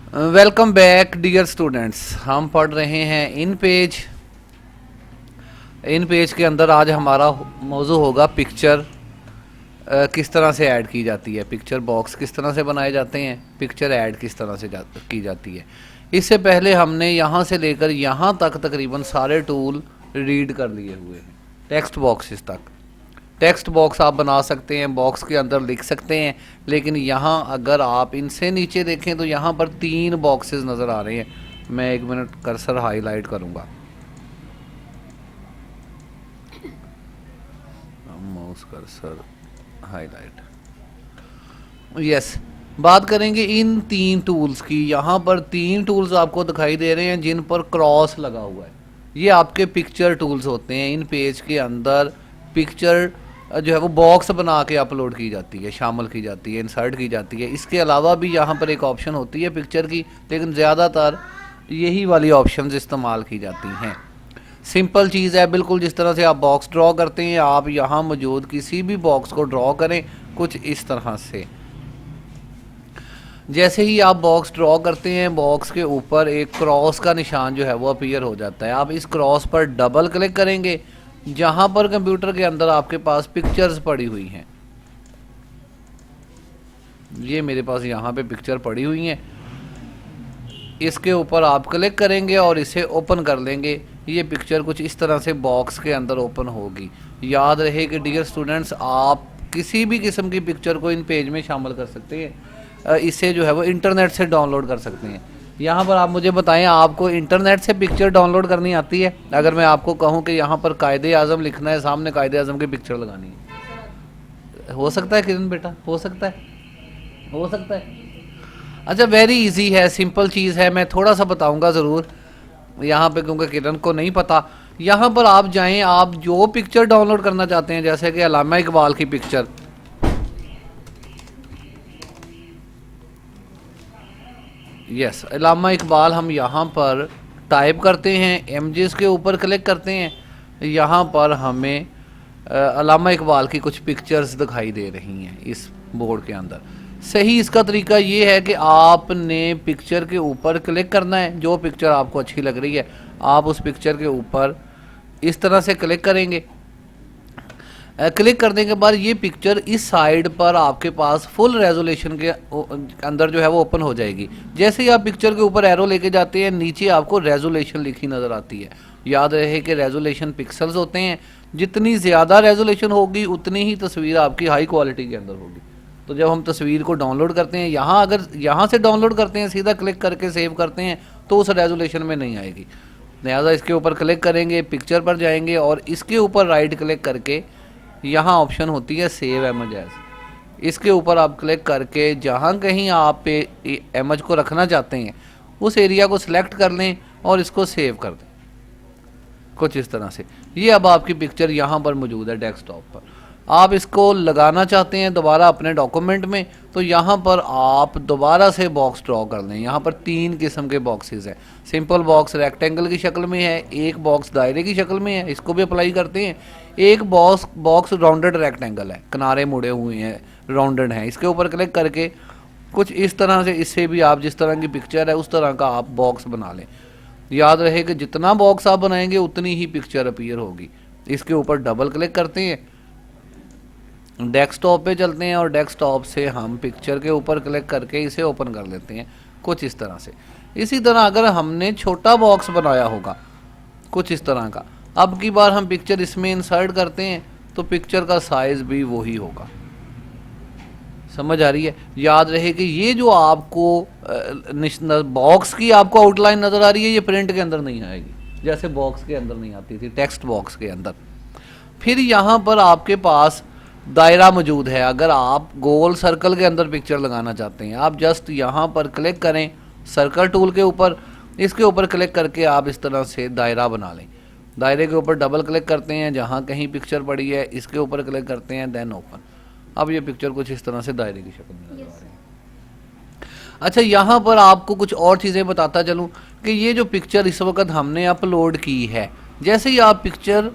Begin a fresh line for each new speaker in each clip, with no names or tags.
Welcome back dear students. हम पढ़ रहे हैं इन पेज के अंदर आज हमारा मौजू होगा पिक्चर किस तरह से ऐड की जाती है, पिक्चर बॉक्स किस तरह से बनाए जाते हैं, पिक्चर ऐड किस तरह से की जाती है। इससे पहले हमने यहाँ से लेकर यहाँ तक तकरीबन सारे टूल रीड कर लिए हुए हैं, टेक्स्ट बॉक्सेस तक। टेक्स्ट बॉक्स आप बना सकते हैं, बॉक्स के अंदर लिख सकते हैं, लेकिन यहाँ अगर आप इनसे नीचे देखें तो यहाँ पर 3 बॉक्सेस नज़र आ रहे हैं। मैं 1 मिनट कर्सर हाईलाइट करूँगा, माउस कर्सर हाईलाइट, यस। बात करेंगे इन 3 टूल्स की। यहाँ पर 3 टूल्स आपको दिखाई दे रहे हैं जिन पर क्रॉस लगा हुआ है। ये आपके पिक्चर टूल्स होते हैं। इन पेज के अंदर पिक्चर जो है वो बॉक्स बना के अपलोड की जाती है, शामिल की जाती है, इंसर्ट की जाती है। इसके अलावा भी यहाँ पर एक ऑप्शन होती है पिक्चर की, लेकिन ज़्यादातर यही वाली ऑप्शंस इस्तेमाल की जाती हैं। सिंपल चीज़ है, बिल्कुल जिस तरह से आप बॉक्स ड्रॉ करते हैं, आप यहाँ मौजूद किसी भी बॉक्स को ड्रॉ करें कुछ इस तरह से। जैसे ही आप बॉक्स ड्रॉ करते हैं, बॉक्स के ऊपर एक क्रॉस का निशान जो है वो अपीयर हो जाता है। आप इस क्रॉस पर डबल क्लिक करेंगे, जहां पर कंप्यूटर के अंदर आपके पास पिक्चर्स पड़ी हुई हैं। ये मेरे पास यहाँ पे पिक्चर पड़ी हुई हैं, इसके ऊपर आप क्लिक करेंगे और इसे ओपन कर लेंगे। ये पिक्चर कुछ इस तरह से बॉक्स के अंदर ओपन होगी। याद रहे कि डियर स्टूडेंट्स, आप किसी भी किस्म की पिक्चर को इन पेज में शामिल कर सकते हैं। इसे जो है वो इंटरनेट से डाउनलोड कर सकते हैं। यहाँ पर आप मुझे बताएं, आपको इंटरनेट से पिक्चर डाउनलोड करनी आती है? अगर मैं आपको कहूँ कि यहाँ पर कायदे आज़म लिखना है, सामने कायदे आज़म की पिक्चर लगानी है, हो सकता है किरण बेटा? हो सकता है, हो सकता है। अच्छा, वेरी इजी है, सिंपल चीज़ है। मैं थोड़ा सा बताऊँगा ज़रूर यहाँ पे, क्योंकि किरण को नहीं पता। यहाँ पर आप जाएँ, आप जो पिक्चर डाउनलोड करना चाहते हैं, जैसे कि अल्लामा इकबाल की पिक्चर, यस, अल्लामा इकबाल हम यहाँ पर टाइप करते हैं, इमेजेस के ऊपर क्लिक करते हैं। यहाँ पर हमें अल्लामा इकबाल की कुछ पिक्चर्स दिखाई दे रही हैं इस बोर्ड के अंदर। सही इसका तरीका ये है कि आपने पिक्चर के ऊपर क्लिक करना है, जो पिक्चर आपको अच्छी लग रही है आप उस पिक्चर के ऊपर इस तरह से क्लिक करेंगे। क्लिक करने के बाद ये पिक्चर इस साइड पर आपके पास फुल रेजोल्यूशन के अंदर जो है वो ओपन हो जाएगी। जैसे ही आप पिक्चर के ऊपर एरो लेके जाते हैं, नीचे आपको रेजोल्यूशन लिखी नज़र आती है। याद रहे कि रेजोल्यूशन पिक्सल्स होते हैं, जितनी ज़्यादा रेजोल्यूशन होगी उतनी ही तस्वीर आपकी हाई क्वालिटी के अंदर होगी। तो जब हम तस्वीर को डाउनलोड करते हैं, यहाँ अगर यहाँ से डाउनलोड करते हैं, सीधा क्लिक करके सेव करते हैं, तो उस रेजोल्यूशन में नहीं आएगी। लिहाजा इसके ऊपर क्लिक करेंगे, पिक्चर पर जाएंगे और इसके ऊपर राइट क्लिक करके यहाँ ऑप्शन होती है सेव इमेज एज। इसके ऊपर आप क्लिक करके जहाँ कहीं आप इमेज को रखना चाहते हैं उस एरिया को सिलेक्ट कर लें और इसको सेव कर दें कुछ इस तरह से। ये अब आपकी पिक्चर यहाँ पर मौजूद है डेस्कटॉप पर। आप इसको लगाना चाहते हैं दोबारा अपने डॉक्यूमेंट में, तो यहाँ पर आप दोबारा से बॉक्स ड्रॉ कर लें। यहाँ पर 3 किस्म के बॉक्सेस हैं। सिंपल बॉक्स रेक्टेंगल की शक्ल में है, एक बॉक्स दायरे की शक्ल में है, इसको भी अप्लाई करते हैं। एक बॉक्स राउंडेड रेक्टेंगल है, किनारे मुड़े हुए हैं, राउंडेड हैं। इसके ऊपर क्लिक करके कुछ इस तरह से, इससे भी आप जिस तरह की पिक्चर है उस तरह का आप बॉक्स बना लें। याद रहे कि जितना बॉक्स आप बनाएंगे उतनी ही पिक्चर अपीयर होगी। इसके ऊपर डबल क्लिक करते हैं, डेस्कटॉप पे चलते हैं और डेस्कटॉप से हम पिक्चर के ऊपर क्लिक करके इसे ओपन कर लेते हैं कुछ इस तरह से। इसी तरह अगर हमने छोटा बॉक्स बनाया होगा कुछ इस तरह का, अब की बार हम पिक्चर इसमें इंसर्ट करते हैं तो पिक्चर का साइज़ भी वही होगा। समझ आ रही है? याद रहे कि ये जो आपको बॉक्स की आपको आउटलाइन नज़र आ रही है, ये प्रिंट के अंदर नहीं आएगी, जैसे बॉक्स के अंदर नहीं आती थी, टेक्स्ट बॉक्स के अंदर। फिर यहाँ पर आपके पास दायरा मौजूद है। अगर आप गोल सर्कल के अंदर पिक्चर लगाना चाहते हैं, आप जस्ट यहाँ पर क्लिक करें सर्कल टूल के ऊपर, इसके ऊपर क्लिक करके आप इस तरह से दायरा बना लें। दायरे के ऊपर डबल क्लिक करते हैं, जहाँ कहीं पिक्चर पड़ी है इसके ऊपर क्लिक करते हैं, देन ओपन। अब ये पिक्चर कुछ इस तरह से दायरे की शक्ल में नजर आ रही है। अच्छा, यहाँ पर आपको कुछ और चीज़ें बताता चलूँ कि ये जो पिक्चर इस वक्त हमने अपलोड की है, जैसे ही आप पिक्चर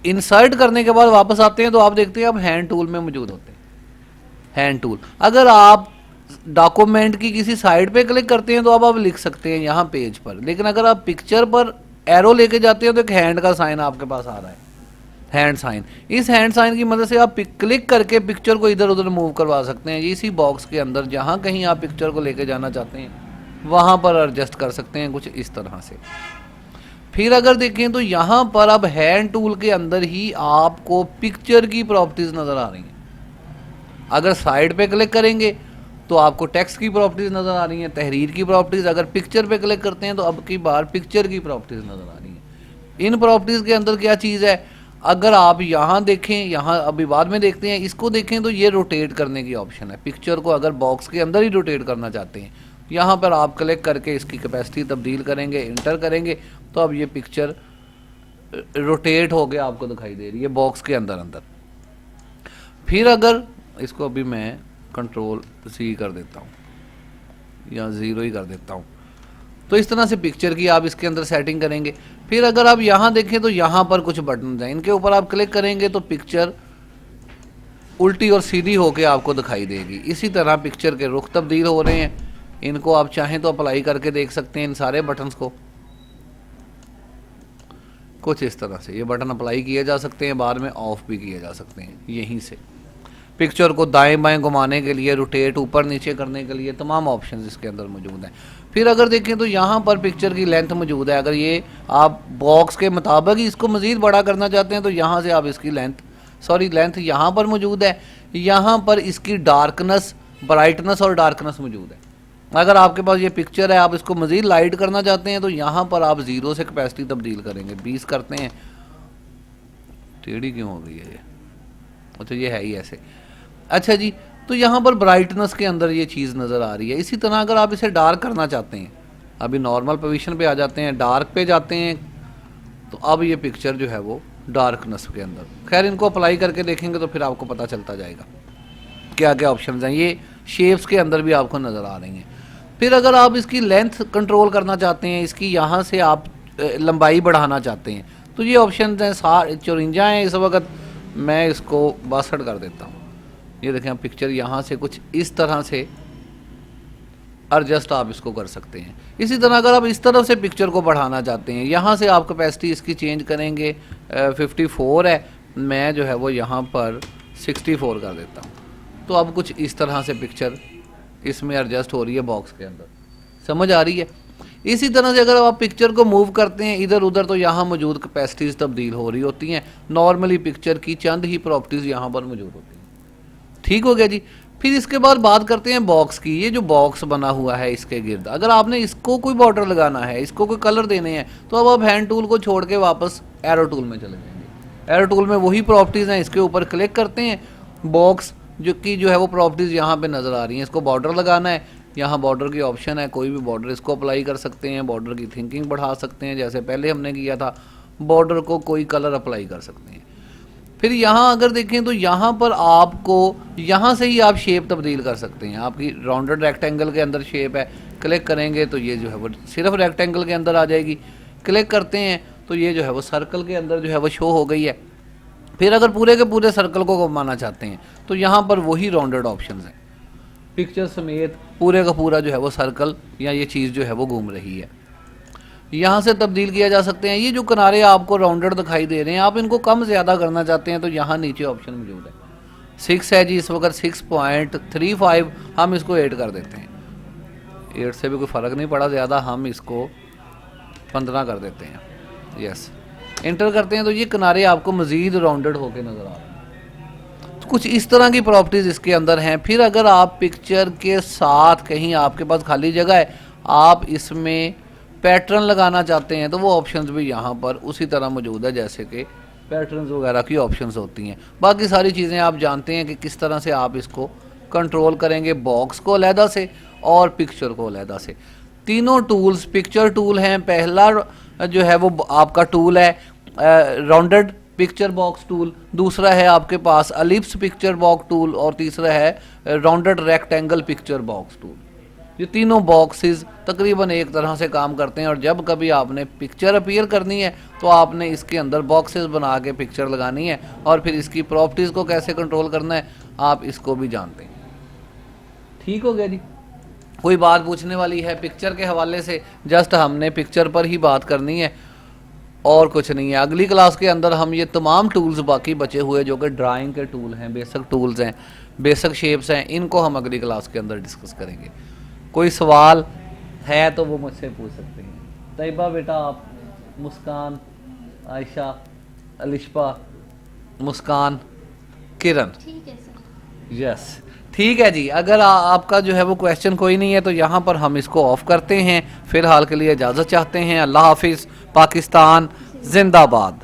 इंसर्ट करने के बाद वापस आते हैं तो आप देखते हैं अब हैंड टूल में मौजूद होते हैं। हैंड टूल, अगर आप डॉक्यूमेंट की किसी साइड पे क्लिक करते हैं तो अब आप लिख सकते हैं यहाँ पेज पर, लेकिन अगर आप पिक्चर पर एरो लेके जाते हैं तो एक हैंड का साइन आपके पास आ रहा है, हैंड साइन। इस हैंड साइन की मदद से आप क्लिक करके पिक्चर को इधर उधर मूव करवा सकते हैं। इसी बॉक्स के अंदर जहाँ कहीं आप पिक्चर को लेके जाना चाहते हैं वहाँ पर एडजस्ट कर सकते हैं कुछ इस तरह से। फिर अगर देखें तो यहाँ पर अब हैंड टूल के अंदर ही आपको पिक्चर की प्रॉपर्टीज नज़र आ रही हैं। अगर साइड पे क्लिक करेंगे तो आपको टेक्स्ट की प्रॉपर्टीज नज़र आ रही हैं, तहरीर की प्रॉपर्टीज। अगर पिक्चर पे क्लिक करते हैं तो अब की बार पिक्चर की प्रॉपर्टीज नज़र आ रही हैं। इन प्रॉपर्टीज़ के अंदर क्या चीज़ है, अगर आप यहाँ देखें, यहाँ अभी बाद में देखते हैं, इसको देखें तो ये रोटेट करने की ऑप्शन है। पिक्चर को अगर बॉक्स के अंदर ही रोटेट करना चाहते हैं, यहाँ पर आप क्लिक करके इसकी कैपेसिटी तब्दील करेंगे, इंटर करेंगे तो अब ये पिक्चर रोटेट होके आपको दिखाई दे रही है बॉक्स के अंदर अंदर। फिर अगर इसको अभी मैं कंट्रोल C कर देता हूँ या 0 ही कर देता हूँ, तो इस तरह से पिक्चर की आप इसके अंदर सेटिंग करेंगे। फिर अगर आप यहाँ देखें तो यहाँ पर कुछ बटन हैं, इनके ऊपर आप क्लिक करेंगे तो पिक्चर उल्टी और सीधी होके आपको दिखाई देगी। इसी तरह पिक्चर के रुख तब्दील हो रहे हैं, इनको आप चाहें तो अप्लाई करके देख सकते हैं इन सारे बटन्स को। कुछ इस तरह से ये बटन अप्लाई किए जा सकते हैं, बाद में ऑफ भी किए जा सकते हैं। यहीं से पिक्चर को दाएं बाएं घुमाने के लिए, रोटेट ऊपर नीचे करने के लिए तमाम ऑप्शंस इसके अंदर मौजूद हैं। फिर अगर देखें तो यहाँ पर पिक्चर की लेंथ मौजूद है। अगर ये आप बॉक्स के मुताबिक ही इसको मज़ीद बड़ा करना चाहते हैं तो यहाँ से आप इसकी लेंथ यहाँ पर मौजूद है। यहाँ पर इसकी डार्कनेस, ब्राइटनेस और डार्कनेस मौजूद है। अगर आपके पास ये पिक्चर है, आप इसको मज़ीद लाइट करना चाहते हैं तो यहाँ पर आप 0 से कैपेसिटी तब्दील करेंगे, 20 करते हैं। टेढ़ी क्यों हो गई है ये, अच्छा ये है ही ऐसे। अच्छा जी, तो यहाँ पर ब्राइटनेस के अंदर ये चीज़ नज़र आ रही है। इसी तरह अगर आप इसे डार्क करना चाहते हैं, अभी नॉर्मल पोजीशन पे आ जाते हैं, डार्क पे जाते हैं, तो अब ये पिक्चर जो है वो डार्कनेस के अंदर। खैर इनको अप्लाई करके देखेंगे तो फिर आपको पता चलता जाएगा क्या क्या ऑप्शन हैं। ये शेप्स के अंदर भी आपको नज़र आ रही हैं। फिर अगर आप इसकी लेंथ कंट्रोल करना चाहते हैं, इसकी यहाँ से आप लंबाई बढ़ाना चाहते हैं, तो ये ऑप्शन हैं 54 हैं इस वक्त। मैं इसको 62 कर देता हूँ। ये देखें, पिक्चर यहाँ से कुछ इस तरह से एडजस्ट आप इसको कर सकते हैं। इसी तरह अगर आप इस तरफ से पिक्चर को बढ़ाना चाहते हैं, यहाँ से आप कैपेसिटी इसकी चेंज करेंगे। 54 है, मैं जो है वो यहाँ पर 64 कर देता हूँ। तो अब कुछ इस तरह से पिक्चर इसमें एडजस्ट हो रही है बॉक्स के अंदर, समझ आ रही है। इसी तरह से अगर आप पिक्चर को मूव करते हैं इधर उधर तो यहाँ मौजूद कैपेसिटीज़ तब्दील हो रही होती हैं। नॉर्मली पिक्चर की चंद ही प्रॉपर्टीज़ यहाँ पर मौजूद होती हैं। ठीक हो गया जी। फिर इसके बाद बात करते हैं बॉक्स की। ये जो बॉक्स बना हुआ है इसके गिर्द, अगर आपने इसको कोई बॉर्डर लगाना है, इसको कोई कलर देने हैं, तो अब आप हैंड टूल को छोड़ के वापस एरो टूल में चले जाएंगे। एरो टूल में वही प्रॉपर्टीज़ हैं, इसके ऊपर क्लिक करते हैं, बॉक्स जो है वो प्रॉपर्टीज़ यहाँ पे नज़र आ रही हैं। इसको बॉर्डर लगाना है, यहाँ बॉर्डर की ऑप्शन है, कोई भी बॉर्डर इसको अप्लाई कर सकते हैं। बॉर्डर की थिंकिंग बढ़ा सकते हैं, जैसे पहले हमने किया था। बॉर्डर को कोई कलर अप्लाई कर सकते हैं। फिर यहाँ अगर देखें तो यहाँ पर आपको यहाँ से ही आप शेप तब्दील कर सकते हैं। आपकी राउंडेड रेक्टेंगल के अंदर शेप है, क्लिक करेंगे तो ये जो है वो सिर्फ रेक्टेंगल के अंदर आ जाएगी। क्लिक करते हैं तो ये जो है वो सर्कल के अंदर जो है वो शो हो गई है। फिर अगर पूरे के पूरे सर्कल को घुमाना चाहते हैं तो यहाँ पर वही राउंडेड ऑप्शन हैं, पिक्चर समेत पूरे का पूरा जो है वो सर्कल या ये चीज़ जो है वो घूम रही है। यहाँ से तब्दील किया जा सकते हैं। ये जो किनारे आपको राउंडेड दिखाई दे रहे हैं, आप इनको कम ज़्यादा करना चाहते हैं तो यहाँ नीचे ऑप्शन मौजूद है। 6 है जी इस वक्त, 6.35 हम इसको 8 कर देते हैं। 8 से भी कोई फ़र्क नहीं पड़ा ज़्यादा, हम इसको 15 कर देते हैं। यस, इंटर करते हैं तो ये किनारे आपको मज़ीद राउंडेड होकर नज़र आ रहे हैं। तो कुछ इस तरह की प्रॉपर्टीज़ इसके अंदर हैं। फिर अगर आप पिक्चर के साथ कहीं आपके पास खाली जगह है, आप इसमें पैटर्न लगाना चाहते हैं तो वो ऑप्शंस भी यहाँ पर उसी तरह मौजूद है जैसे कि पैटर्न्स वगैरह की ऑप्शंस होती हैं। बाकी सारी चीज़ें आप जानते हैं कि किस तरह से आप इसको कंट्रोल करेंगे, बॉक्स को अलहदा से और पिक्चर को अलहदा से। तीनों टूल्स पिक्चर टूल हैं। पहला जो है वो आपका टूल है राउंडेड पिक्चर बॉक्स टूल, दूसरा है आपके पास एलिप्स पिक्चर बॉक्स टूल और तीसरा है rounded rectangle picture box tool. ये तीनों बॉक्सेस तकरीबन एक तरह से काम करते हैं और जब कभी आपने पिक्चर अपीयर करनी है तो आपने इसके अंदर बॉक्सेस बना के पिक्चर लगानी है और फिर इसकी प्रॉपर्टीज़ को कैसे कंट्रोल करना है आप इसको भी जानते हैं। ठीक हो गया जी। कोई बात पूछने वाली है पिक्चर के हवाले से? जस्ट हमने पिक्चर पर ही बात करनी है और कुछ नहीं है। अगली क्लास के अंदर हम ये तमाम टूल्स बाकी बचे हुए जो कि ड्राइंग के टूल हैं, बेसिक टूल्स हैं, बेसिक शेप्स हैं, इनको हम अगली क्लास के अंदर डिस्कस करेंगे। कोई सवाल है तो वो मुझसे पूछ सकते हैं। तैयबा बेटा आप, मुस्कान, आयशा, अलिशपा, मुस्कान, किरण।
ठीक है सर।
यस ठीक है जी। अगर आपका जो है वो क्वेश्चन कोई नहीं है तो यहाँ पर हम इसको ऑफ करते हैं। फिलहाल के लिए इजाज़त चाहते हैं। अल्लाह हाफिज़। पाकिस्तान जिंदाबाद।